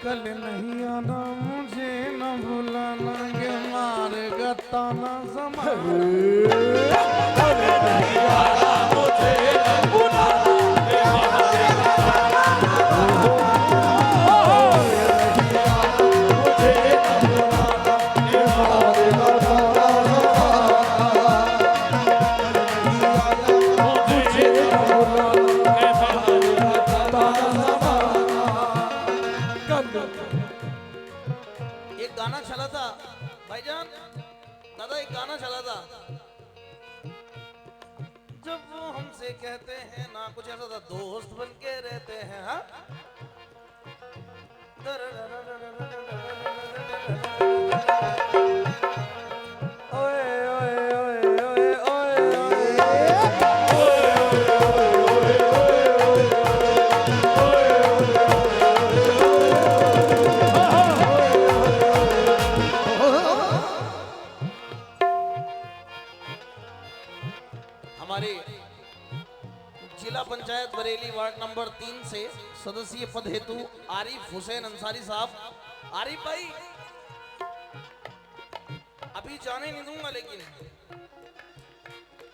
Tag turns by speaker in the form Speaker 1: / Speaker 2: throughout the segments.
Speaker 1: कल नहीं आना मुझे न भुलाना के मार गता न समा कल नहीं आना मुझे न भुलाना के मार
Speaker 2: गाना चला था भाईजान, दादा एक गाना चला था। जब वो हमसे कहते हैं ना कुछ ऐसा था, दोस्त बन के रहते हैं। हाँ हमारे जिला पंचायत बरेली वार्ड नंबर 3 से सदस्यीय पद हेतु आरिफ हुसैन अंसारी साहब। आरिफ भाई अभी जाने नहीं दूंगा, लेकिन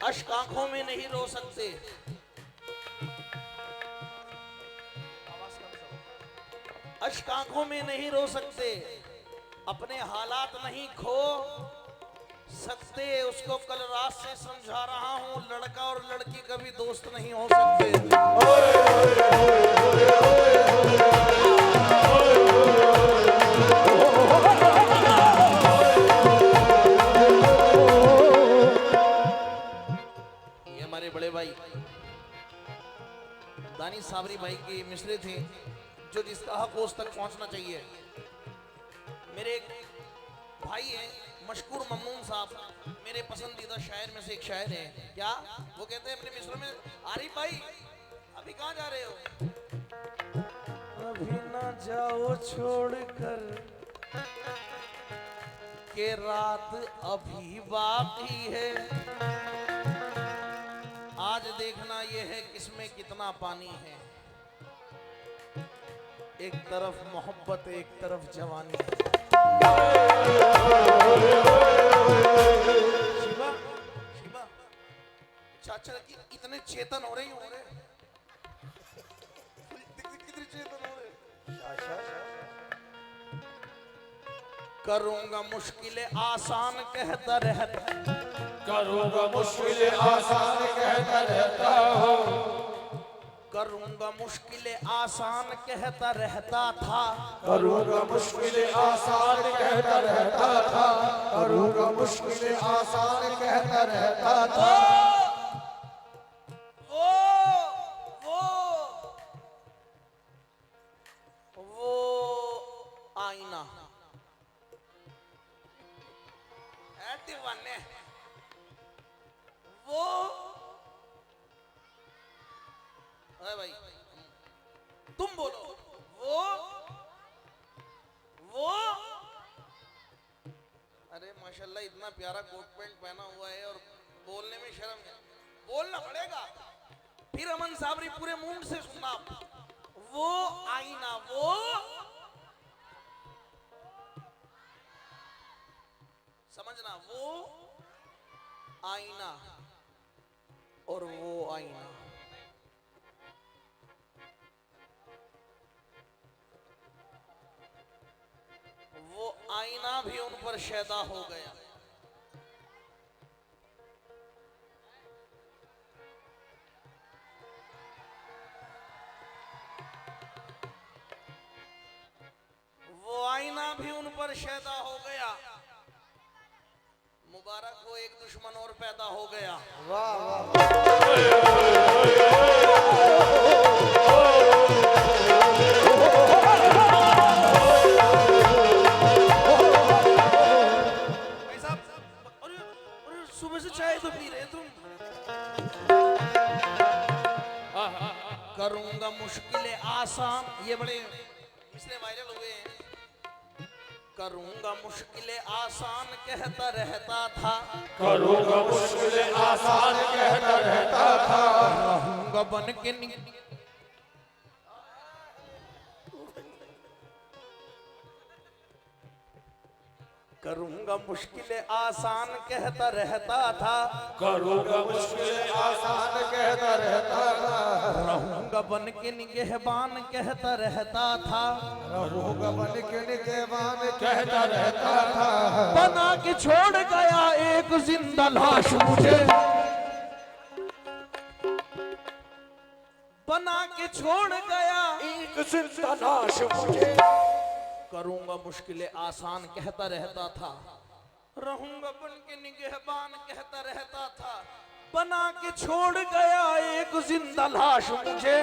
Speaker 2: अश्क आंखों में नहीं रो सकते। अश्क आंखों में नहीं रो सकते, अपने हालात नहीं खो सकते। उसको कल रात से समझा रहा हूँ, लड़का और लड़की कभी दोस्त नहीं हो सकते। ये हमारे बड़े भाई दानिश साबरी भाई के मिसरे थे, जो जिसका हक उस तक पहुंचना चाहिए। मेरे एक भाई हैं मशकूर ममनून साहब, मेरे पसंदीदा शायर में से एक शायर है। क्या वो कहते हैं अपने मिसरों में, आरिफ भाई अभी कहाँ जा रहे हो? अभी ना जाओ छोड़कर के रात अभी बाकी है। आज देखना ये है किसमें कितना पानी है। एक तरफ मोहब्बत एक तरफ जवानी। शिवा शिवा चाचा इतने चेतन हो रहे कितने चेतन हो रहे। करूंगा मुश्किलें आसान कहता रहता,
Speaker 1: करूंगा मुश्किलें आसान कहता रहता हो,
Speaker 2: करूंगा मुश्किलें आसान कहता रहता था,
Speaker 1: करूंगा मुश्किलें आसान कहता रहता था, करूंगा मुश्किलें आसान कहता रहता था।
Speaker 2: वो आईना दीवाने, वो अरे भाई तुम बोलो। वो अरे माशाल्लाह इतना प्यारा कोट पैंट पहना हुआ है और बोलने में शर्म है। बोलना पड़ेगा। फिर अमन साबरी पूरे मूड से सुनना। वो आईना, वो समझना, वो आईना और वो आईना। वो आईना भी उन पर शैदा हो गया। वो आईना भी उन पर शैदा हो गया। मुबारक हो, एक दुश्मन और पैदा हो गया।
Speaker 1: वाह वाह
Speaker 2: भाई साहब, और सुबह से चाय तो पी रहे तुम। करूंगा मुश्किलें आसान, ये बड़े इसलिए वायरल हुए हैं। करूंगा मुश्किलें आसान कहता रहता था,
Speaker 1: करूंगा मुश्किलें आसान कहता रहता था,
Speaker 2: रहूंगा बन के करूंगा मुश्किल आसान कहता रहता था,
Speaker 1: करूंगा मुश्किल आसान कहता रहता था,
Speaker 2: रहूंगा बन के निगहबान कहता रहता था,
Speaker 1: रहूंगा बन के निगहबान कहता रहता था।
Speaker 2: बना के छोड़ गया एक जिंदा लाश मुझे, बना के छोड़ गया
Speaker 1: एक जिंदा लाश मुझे,
Speaker 2: करूंगा मुश्किल आसान कहता रहता था, रहूंगा बन के निगहबान कहता रहता था, बना के छोड़ गया एक जिंदा लाश मुझे,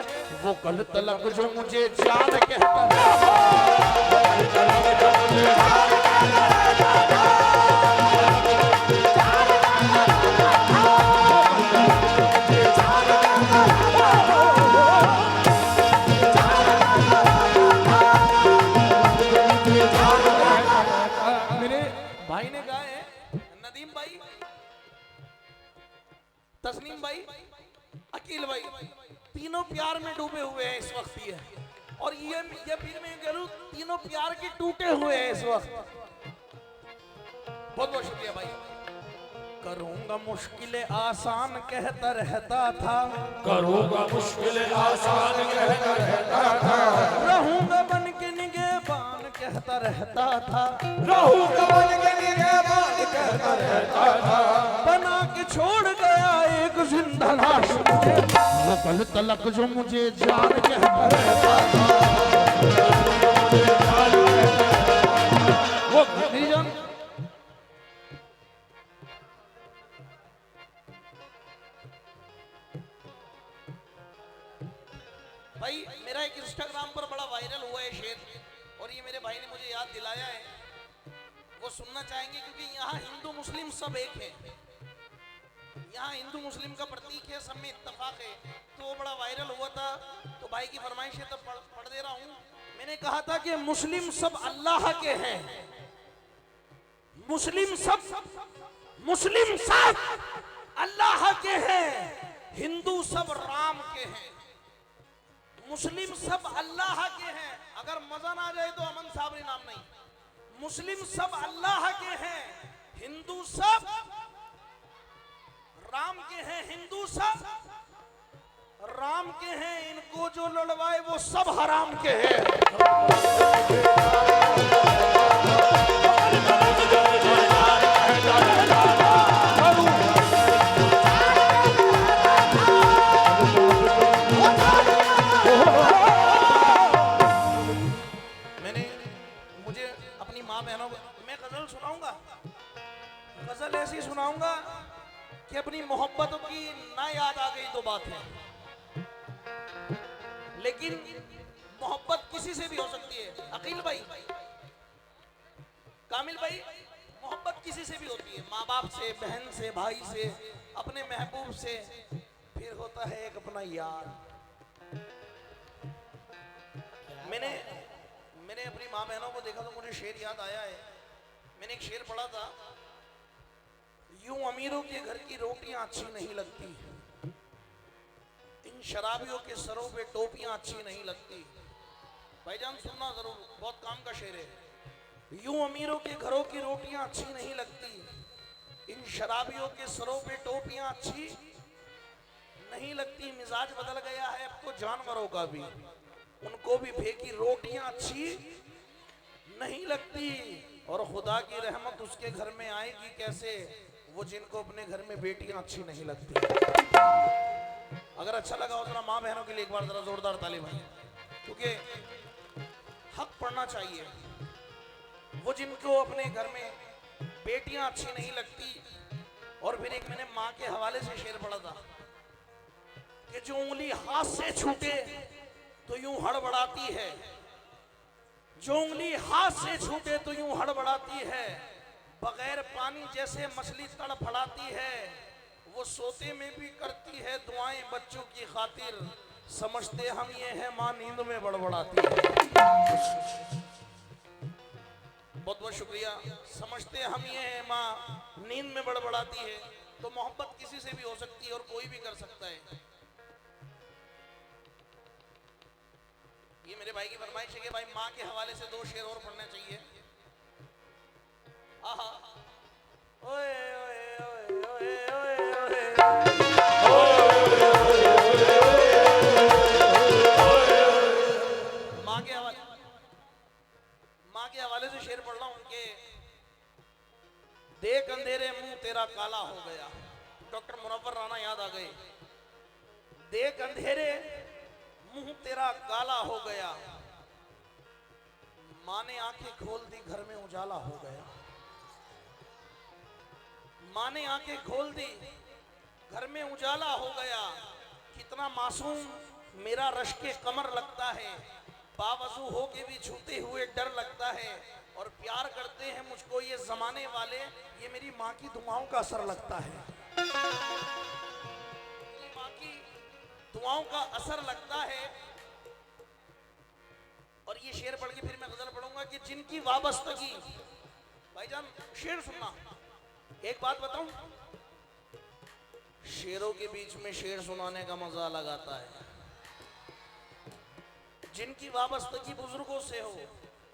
Speaker 2: वो कल तलक जो मुझे जान कहता भाई ने कहा है, नदीम भाई, तस्नीम भाई, अकील भाई, तीनों प्यार में डूबे हुए हैं इस वक्त ये, और ये फिर मैं कह लूं तीनों प्यार के टूटे हुए हैं इस वक्त। बहुत बहुत शुक्रिया भाई। करूंगा मुश्किल आसान कहता रहता था,
Speaker 1: करूंगा मुश्किल आसान कहता रहता था,
Speaker 2: रहूंगा बन के निगहबान कहता रहता था,
Speaker 1: रहूंगा बन के निगहबान कहता रहता था,
Speaker 2: बना के छोड़ गया एक जिंदा लाश मुझे, वो कल तलक जो मुझे जान कहता रहता था। वो जान भाई, मेरा एक इंस्टाग्राम पर बड़ा वायरल हुआ है शेर, और ये मेरे भाई ने मुझे याद दिलाया है, वो सुनना चाहेंगे क्योंकि यहाँ हिंदू मुस्लिम सब एक है, यहाँ हिंदू मुस्लिम का प्रतीक है, सब में इत्तेफाक है। तो वो बड़ा वायरल हुआ था, तो भाई की फरमाइश है तो पढ़ दे रहा हूँ। मैंने कहा था कि मुस्लिम सब अल्लाह के हैं, मुस्लिम सब अल्लाह के हैं, हिंदू सब राम के हैं। मुस्लिम सब अल्लाह के हैं, अगर मजा ना आ जाए तो अमन साबरी नाम नहीं। मुस्लिम सब अल्लाह के हैं, हिंदू सब राम के हैं, हिंदू सब राम के हैं, इनको जो लड़वाए वो सब हराम के हैं। गजल ऐसी सुनाऊंगा कि अपनी मोहब्बतों की ना याद आ गई तो बात है, लेकिन मोहब्बत किसी से भी हो सकती है। अकील भाई, कामिल भाई, मोहब्बत किसी से भी होती है, माँ बाप से, बहन से, भाई से, अपने महबूब से, फिर होता है एक अपना यार। मैंने अपनी माँ बहनों को देखा तो मुझे शेर याद आया है। मैंने एक शेर पढ़ा था, यूं अमीरों के घर की रोटियां अच्छी नहीं लगती, इन शराबियों के सरों पे टोपियां अच्छी नहीं लगती। भाईजान सुनना जरूर, बहुत काम का शेर है। यूं अमीरों के घरों की रोटियां अच्छी नहीं लगती, इन शराबियों के सरों पे टोपियां अच्छी नहीं लगती। मिजाज बदल गया है अब तो जानवरों का भी, उनको भी फेंकी रोटियां अच्छी नहीं लगती। और खुदा की रहमत उसके घर में आएगी कैसे, वो जिनको अपने घर में बेटियां अच्छी नहीं लगती। अगर अच्छा लगा हो जरा माँ बहनों के लिए एक बार जरा जोरदार ताली भाई, क्योंकि हक पढ़ना चाहिए। वो जिनको अपने घर में बेटियां अच्छी नहीं लगती। और फिर एक मैंने माँ के हवाले से शेर पढ़ा था कि जो उंगली हाथ से छूटे तो यूं हड़बड़ाती है, जो उंगली हाथ से छूटे तो यूं हड़बड़ाती है, बगैर पानी जैसे मछली तड़फड़ाती है, वो सोते में भी करती है दुआएं बच्चों की खातिर, समझते हम ये है माँ नींद में बड़बड़ाती है। बहुत बहुत शुक्रिया। समझते हम ये है माँ नींद में बड़बड़ाती है। तो मोहब्बत किसी से भी हो सकती है और कोई भी कर सकता है। ये मेरे भाई की फरमाइश है कि भाई माँ के हवाले से 2 शेर और पढ़ना चाहिए। आहा ओए ओए ओए ओए ओए माँ के हवाले से शेर पढ़ रहा हूं उनके। देख अंधेरे मुंह तेरा काला हो गया, डॉक्टर मुनव्वर राणा याद आ गए। देख अंधेरे मुंह तेरा काला हो गया, माँ ने आंखें खोल दी घर में उजाला हो गया। माँ ने आंखें खोल दी घर में उजाला हो गया। कितना मासूम मेरा रश के कमर लगता है, बावजू हो के भी छूते हुए डर लगता है। और प्यार करते हैं मुझको ये जमाने वाले, ये मेरी माँ की दुआओं का असर लगता है। मेरी माँ की दुआओं का असर लगता है। और ये शेर पढ़ के फिर मैं गजल पढ़ूंगा कि जिनकी वाबस्तगी, भाईजान शेर सुनना। एक बात बताऊं, शेरों के बीच में शेर सुनाने का मजा अलग आता है। जिनकी वाबस्तगी बुजुर्गों से हो,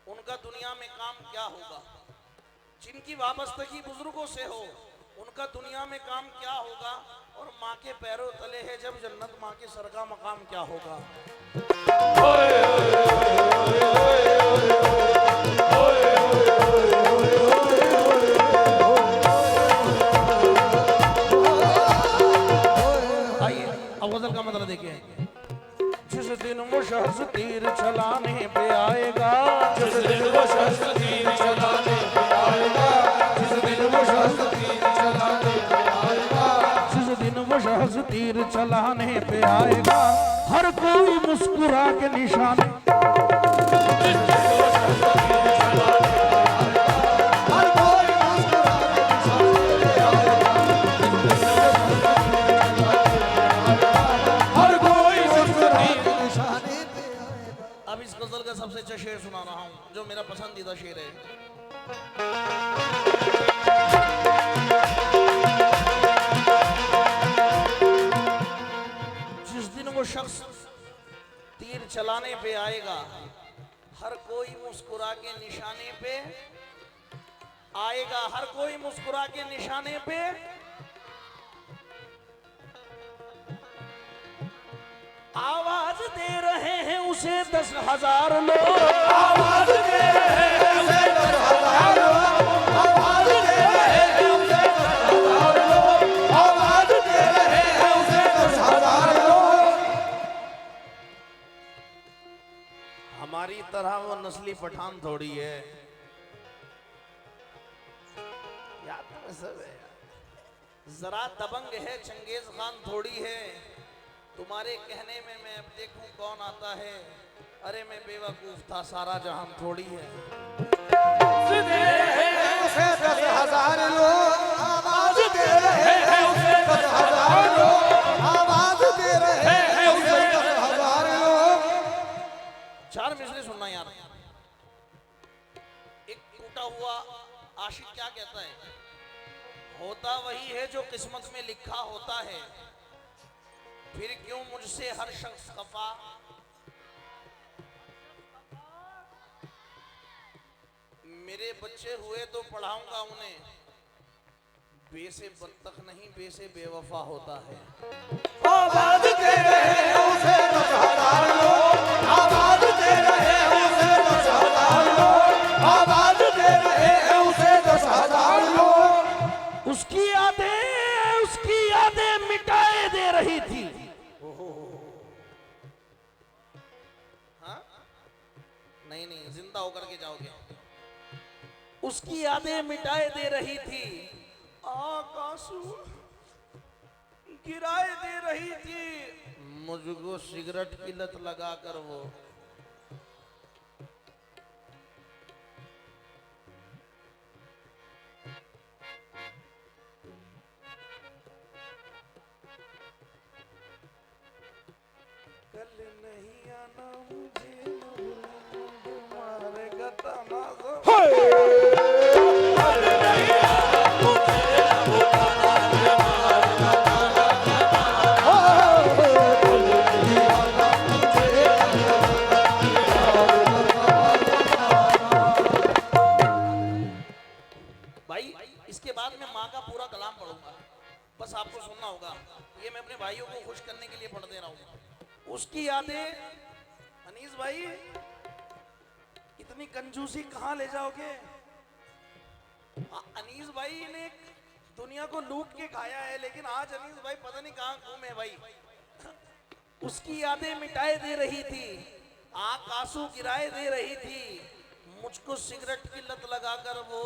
Speaker 2: उनका दुनिया में काम क्या होगा। जिनकी वाबस्तगी बुजुर्गों से हो, उनका दुनिया में काम क्या होगा। और माँ के पैरों तले है जब जन्नत, माँ के सर का मकाम क्या होगा। आइए अब गजल का मतलब देखिए। जिस दिन वो शख्स तीर चलाने पे आएगा,
Speaker 1: जिस दिन वो शख्स तीर चलाने पे आएगा, जिस दिन वो शख्स तीर चलाने पे आएगा,
Speaker 2: जिस दिन वो शख्स तीर चलाने पे आएगा, हर कोई मुस्कुरा के निशाने। अब इस गजल का सबसे अच्छा शेर सुना रहा हूं, जो मेरा पसंदीदा शेर है। जिस दिन वो शख्स तीर चलाने पे आएगा, हर कोई मुस्कुरा के निशाने पे आएगा, हर कोई मुस्कुरा के निशाने पे। आवाज दे रहे हैं उसे 10,000 लोग,
Speaker 1: आवाज दे रहे हैं उसे 10,000 लोग, आवाज दे रहे हैं उसे 10,000 लोग, आवाज दे रहे हैं उसे 10,000 लोग।
Speaker 2: हमारी तरह वो नस्ली पठान थोड़ी है, याद तो सब है। जरा दबंग है चंगेज खान थोड़ी है, तुम्हारे कहने में मैं अब देखूं कौन आता है। अरे मैं बेवकूफ था सारा जहान थोड़ी है।
Speaker 1: दे रहे हैं उसे 10,000 लोग, आवाज दे रहे हैं उसे 10,000 लोग, आवाज दे रहे हैं उसे 10,000 लोग।
Speaker 2: चार मिसरे सुनना यार। एक टूटा हुआ आशिक क्या कहता है, होता वही है जो किस्मत में लिखा होता है, फिर क्यों मुझसे हर शख्स खफा। मेरे बच्चे हुए तो पढ़ाऊंगा उन्हें, बेसे बत्तख नहीं बेसे बेवफा होता है।
Speaker 1: आवाज दे रहे हैं उसे 10,000 लोग, आवाज दे रहे हैं उसे 10,000 लोग, आवाज दे रहे हैं उसे 10,000 लोग।
Speaker 2: उसकी यादें मिटाए दे रही थी। हाँ? नहीं जिंदा होकर के जाओगे। उसकी यादें मिटाए दे रही थी, आंसू गिराए दे रही थी, मुझको सिगरेट की लत लगाकर वो। कल नहीं आना मुझे तुम्हारे गताना होगा, ये मैं अपने भाइयों को खुश करने के लिए पढ़ दे रहा हूँ। उसकी यादें। अनीस भाई, इतनी कंजूसी कहाँ ले जाओगे? अनीस भाई ने दुनिया को लूट के खाया है, लेकिन आज अनीस भाई पता नहीं कहाँ घूमे भाई। उसकी यादें मिटाए दे रही थी, आंख आंसू गिराए दे रही थी, मुझको सिगरेट की लत लगाकर वो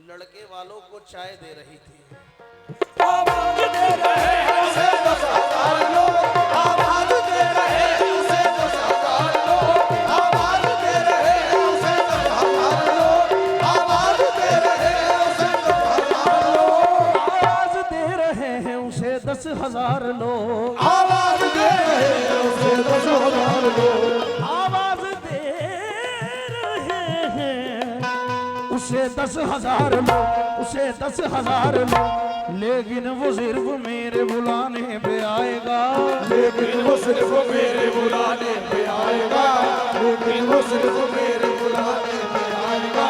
Speaker 2: लड़के वालों को चाय दे रही थी।
Speaker 1: आवाज दे रहे हैं उसे 10,000 लोग, आवाज दे रहे हैं उसे 10,000 लोग, आवाज दे रहे हैं उसे 10,000 लोग, आवाज दे रहे हैं उसे 10,000 लोग, आवाज दे रहे हैं उसे 10,000 लोग, आवाज दे रहे हैं उसे 10,000 लोग, आवाज दे रहे हैं उसे 10,000 लोग, उसे 10,000 लोग, लेकिन वो सिर्फ मेरे बुलाने पे आएगा, लेकिन वो सिर्फ मेरे बुलाने पे आएगा, लेकिन वो सिर्फ मेरे बुलाने पे आएगा,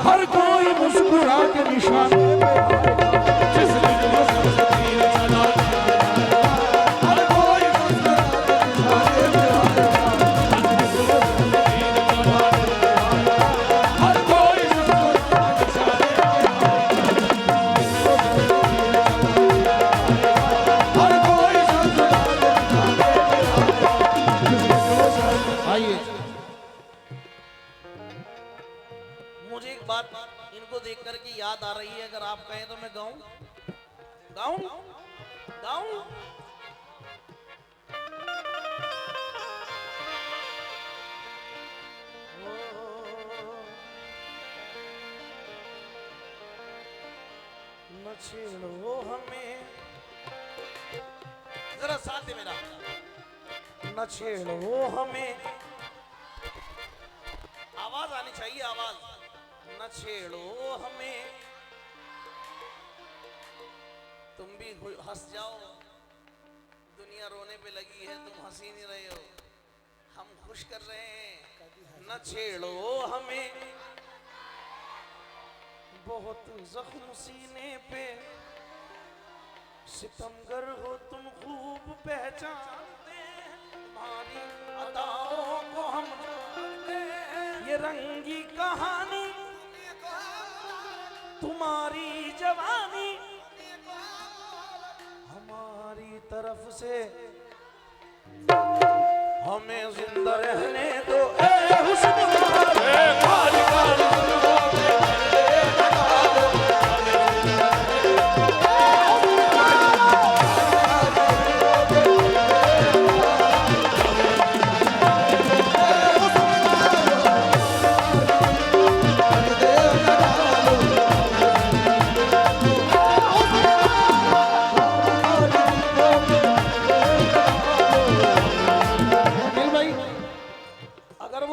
Speaker 1: हर कोई मुस्कुरा के निशाने पे आएगा, जिस दिन वो सबसे तीर चला देगा, हर कोई मुस्कुरा के निशाने पे आएगा, जिस दिन वो सबसे तीर चला देगा, हर कोई मुस्कुरा के निशाने पे आइए।
Speaker 2: मुझे एक बात इनको देख करके याद आ रही है, अगर आप कहें तो मैं गाऊं गाऊं गाऊं। न छेड़ो हमें, जरा साथ है मेरा। न छेड़ो हमें, आवाज आनी चाहिए, आवाज। न छेड़ो हमें, तुम भी हंस जाओ, दुनिया रोने पे लगी है, तुम हंस ही नहीं रहे हो, हम खुश कर रहे हैं। न छेड़ो हमें, बहुत जख्म सीने पे, सितमगर हो तुम खूब पहचानते, तुम्हारी अदाओं को हम जानते, ये रंगी कहानी तुम्हारी जवानी हमारी तरफ से, हमें जिंदा रहने दो ए हुस्न वाले,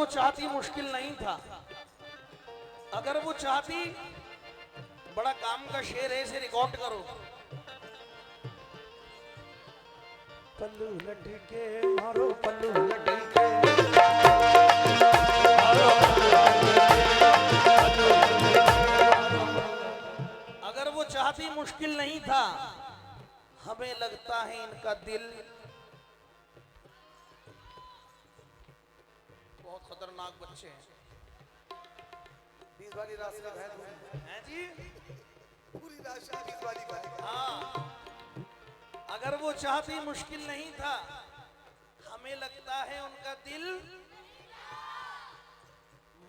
Speaker 2: चाहती मुश्किल नहीं था, अगर वो चाहती बड़ा काम का शेर है, इसे रिकॉर्ड करो। पल्लू लटके मारो पल्लू लटके, अगर वो चाहती मुश्किल नहीं था, हमें लगता है इनका दिल बहुत खतरनाक बच्चे हैं।
Speaker 3: 20 वाली राशि का भैद
Speaker 2: हैं जी?
Speaker 3: पूरी राशि 20 वाली का।
Speaker 2: हाँ, अगर वो चाहती मुश्किल नहीं था, हमें लगता है उनका दिल,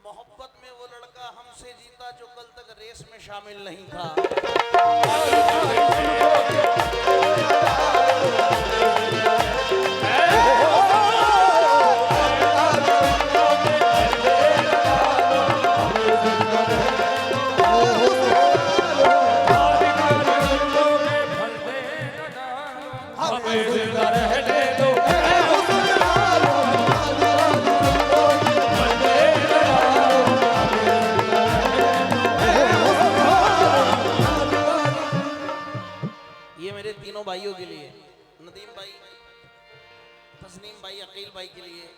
Speaker 2: मोहब्बत में वो लड़का हमसे जीता जो कल तक रेस में शामिल नहीं था। भाइयों के लिए, नदीम भाई, तस्नीम भाई, अकील भाई के लिए,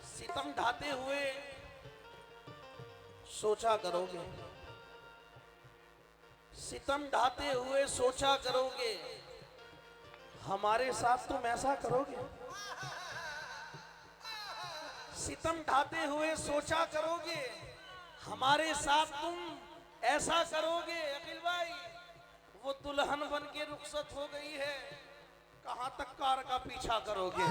Speaker 2: सितम ढाते हुए सोचा करोगे, सितम ढाते हुए सोचा करोगे हमारे साथ तुम ऐसा करोगे। सितम ढाते हुए सोचा करोगे हमारे साथ तुम ऐसा करोगे। अखिल भाई वो दुल्हन बन के रुखसत हो गई है, कहां तक कार का पीछा करोगे।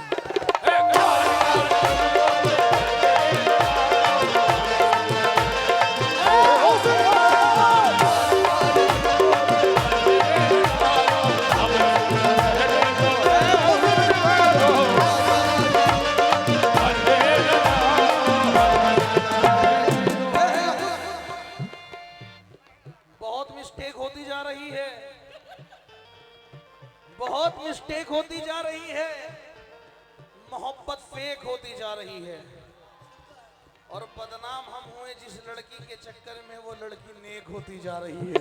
Speaker 2: बहुत मिस्टेक होती जा रही है, मोहब्बत फेक होती जा रही है और बदनाम हम हुए जिस लड़की के चक्कर में वो लड़की नेक होती जा रही है।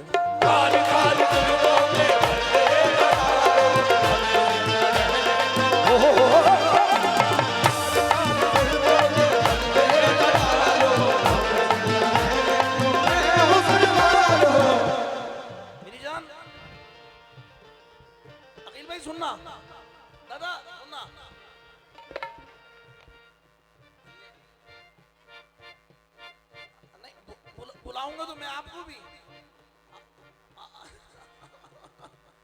Speaker 2: सुनना दादा, सुनना। नहीं बुलाऊंगा तो मैं आपको भी।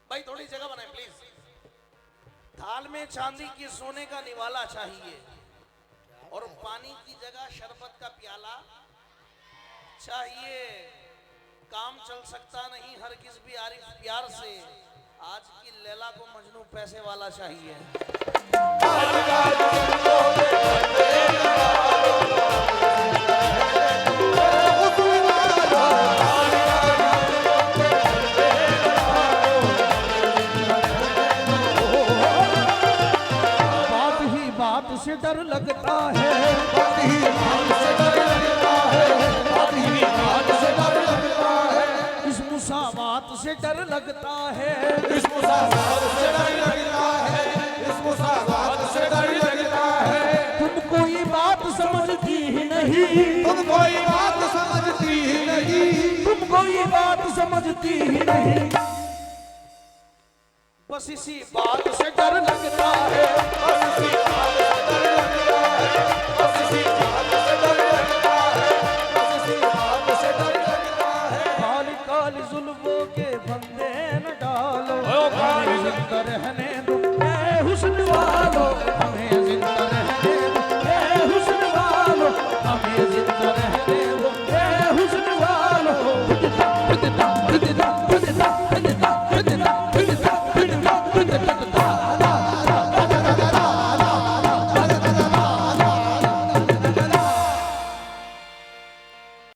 Speaker 2: भाई थोड़ी जगह बनाए प्लीज। थाल में चांदी की सोने का निवाला चाहिए और पानी की जगह शरबत का प्याला चाहिए। काम चल सकता नहीं हर किस भी आरिफ प्यार से, आज की लैला को मजनू पैसे वाला चाहिए।
Speaker 1: बात ही बात से डर लगता है, बात ही बात से डर लगता है, बात ही बात से डर लगता है। इस मुसावात से डर लगता है, इस मुसावात से डर लगता है, इस मुसावात से डर लगता है। तुम कोई बात समझती ही नहीं, तुम कोई बात समझती ही नहीं, तुम कोई बात समझती ही नहीं।
Speaker 2: बस इसी बात से डर लगता है,
Speaker 1: बस इसी बात से डर लगता है, बस इसी बात से डर लगता है, बस इसी बात से डर लगता है। काली काली जुल्फों के बंदे न डालो, हमें जिंदा रहने दो ए हुस्न वालो, हमें जिंदा रहने दो ए हुस्न वालो, हमें जिंदा रहने दो।